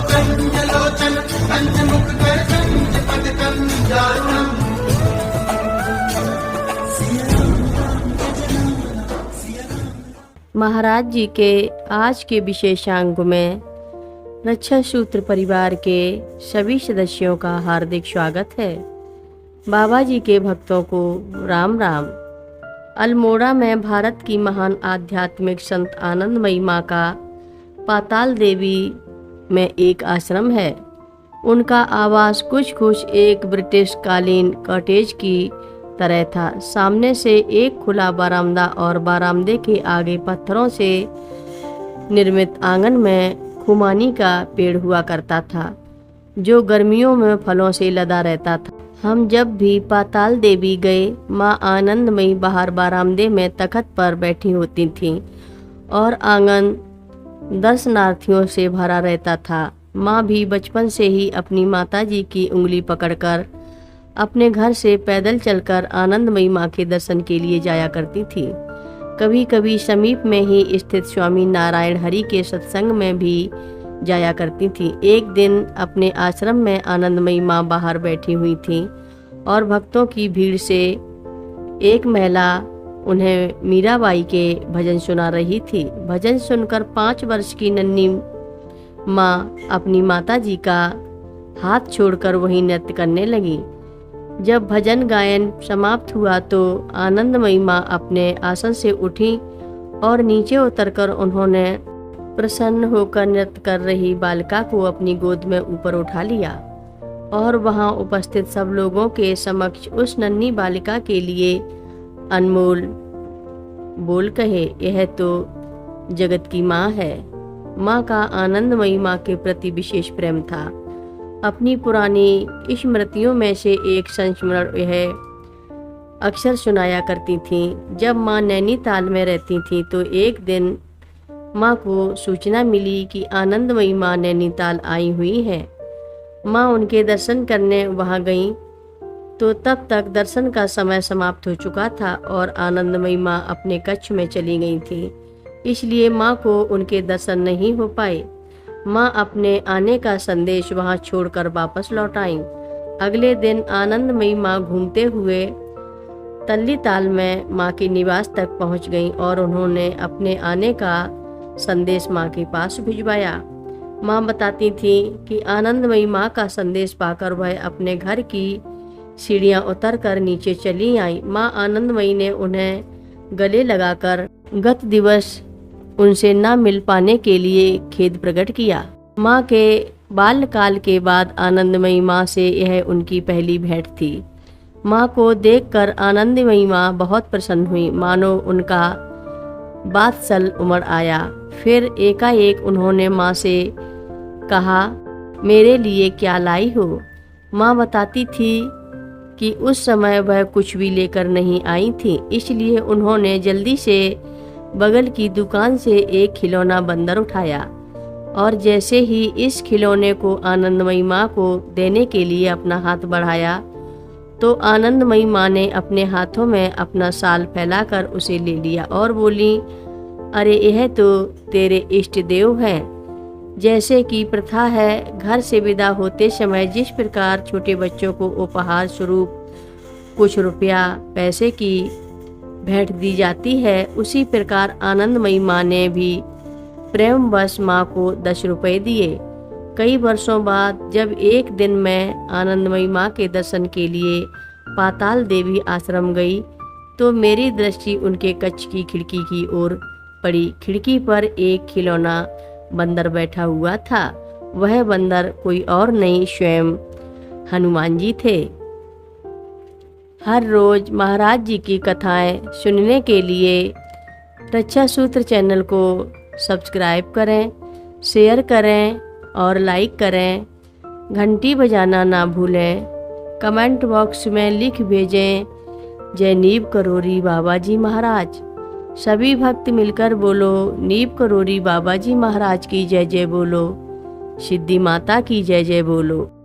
कंजलोचन कंजमुख कर कंजपद कंजारुणम। महाराज जी के आज के विशेषांक में रक्षा सूत्र परिवार के सभी सदस्यों का हार्दिक स्वागत है। बाबा जी के भक्तों को राम राम। अल्मोड़ा में भारत की महान आध्यात्मिक संत आनंदमयी माँ का पाताल देवी में एक आश्रम है। उनका आवास कुछ एक ब्रिटिश कालीन कॉटेज की तरह था। सामने से एक खुला बरामदा और बरामदे के आगे पत्थरों से निर्मित आंगन में खुमानी का पेड़ हुआ करता था, जो गर्मियों में फलों से लदा रहता था। हम जब भी पाताल देवी गए, माँ आनंदमयी बाहर बरामदे में तख्त पर बैठी होती थीं और आंगन दर्शनार्थियों से भरा रहता था। माँ भी बचपन से ही अपनी माताजी की उंगली पकड़कर अपने घर से पैदल चलकर आनंदमयी माँ के दर्शन के लिए जाया करती थी। कभी कभी समीप में ही स्थित स्वामी नारायण हरि के सत्संग में भी जाया करती थी। एक दिन अपने आश्रम में आनंदमयी माँ बाहर बैठी हुई थी और भक्तों की भीड़ से एक महिला उन्हें मीराबाई के भजन सुना रही थी। भजन सुनकर 5 वर्ष की नन्ही माँ अपनी माताजी का हाथ छोड़कर वहीं नृत्य करने लगी। जब भजन गायन समाप्त हुआ तो आनंदमयी माँ अपने आसन से उठी और नीचे उतरकर उन्होंने प्रसन्न होकर नृत्य कर रही बालिका को अपनी गोद में ऊपर उठा लिया और वहां उपस्थित सब लोगों के समक्ष उस नन्ही बालिका के लिए अनमोल बोल कहे, यह तो जगत की माँ है। माँ का आनंदमयी माँ के प्रति विशेष प्रेम था। अपनी पुरानी स्मृतियों में से एक संस्मरण यह अक्सर सुनाया करती थीं। जब माँ नैनीताल में रहती थीं तो एक दिन माँ को सूचना मिली कि आनंदमयी माँ नैनीताल आई हुई है। माँ उनके दर्शन करने वहाँ गईं तो तब तक दर्शन का समय समाप्त हो चुका था और आनंदमयी माँ अपने कक्ष में चली गई थी, इसलिए माँ को उनके दर्शन नहीं हो पाए। माँ अपने आने का संदेश वहां छोड़कर वापस लौट आईं। अगले दिन आनंदमयी माँ घूमते हुए तल्लीताल में माँ के निवास तक पहुंच गईं और उन्होंने अपने आने का संदेश माँ के पास भिजवाया। माँ बताती थी कि आनंदमयी माँ का संदेश पाकर वह अपने घर की सीढ़ियाँ उतरकर नीचे चली आई। माँ आनंदमयी ने उन्हें गले लगाकर गत दिवस उनसे न मिल पाने के लिए खेद प्रकट किया। माँ के बाल्यकाल के बाद आनंदमयी माँ से यह उनकी पहली भेंट थी। माँ को देखकर आनंदमयी माँ बहुत प्रसन्न हुई, मानो उनका बादशाह उमड़ आया। फिर एकाएक उन्होंने माँ से कहा, मेरे लिए क्या लाई हो? माँ बताती थी कि उस समय वह कुछ भी लेकर नहीं आई थी, इसलिए उन्होंने जल्दी से बगल की दुकान से एक खिलौना बंदर उठाया और जैसे ही इस खिलौने को आनंदमयी माँ को देने के लिए अपना हाथ बढ़ाया तो आनंदमयी माँ ने अपने हाथों में अपना साल फैलाकर उसे ले लिया और बोली, अरे यह तो तेरे इष्ट देव हैं। जैसे कि प्रथा है, घर से विदा होते समय जिस प्रकार छोटे बच्चों को उपहार स्वरूप कुछ रुपया पैसे की भेंट दी जाती है, उसी प्रकार आनंदमयी माँ ने भी प्रेमवश माँ को 10 रुपये दिए। कई वर्षों बाद जब एक दिन मैं आनंदमयी माँ के दर्शन के लिए पाताल देवी आश्रम गई तो मेरी दृष्टि उनके कक्ष की खिड़की की ओर पड़ी। खिड़की पर एक खिलौना बंदर बैठा हुआ था। वह बंदर कोई और नहीं, स्वयं हनुमान जी थे। हर रोज महाराज जी की कथाएं सुनने के लिए रक्षा सूत्र चैनल को सब्सक्राइब करें, शेयर करें और लाइक करें। घंटी बजाना ना भूलें। कमेंट बॉक्स में लिख भेजें, जय नीब करोरी बाबा जी महाराज। सभी भक्त मिलकर बोलो, नीब करोरी बाबा जी महाराज की जय जय बोलो, सिद्धि माता की जय जय बोलो।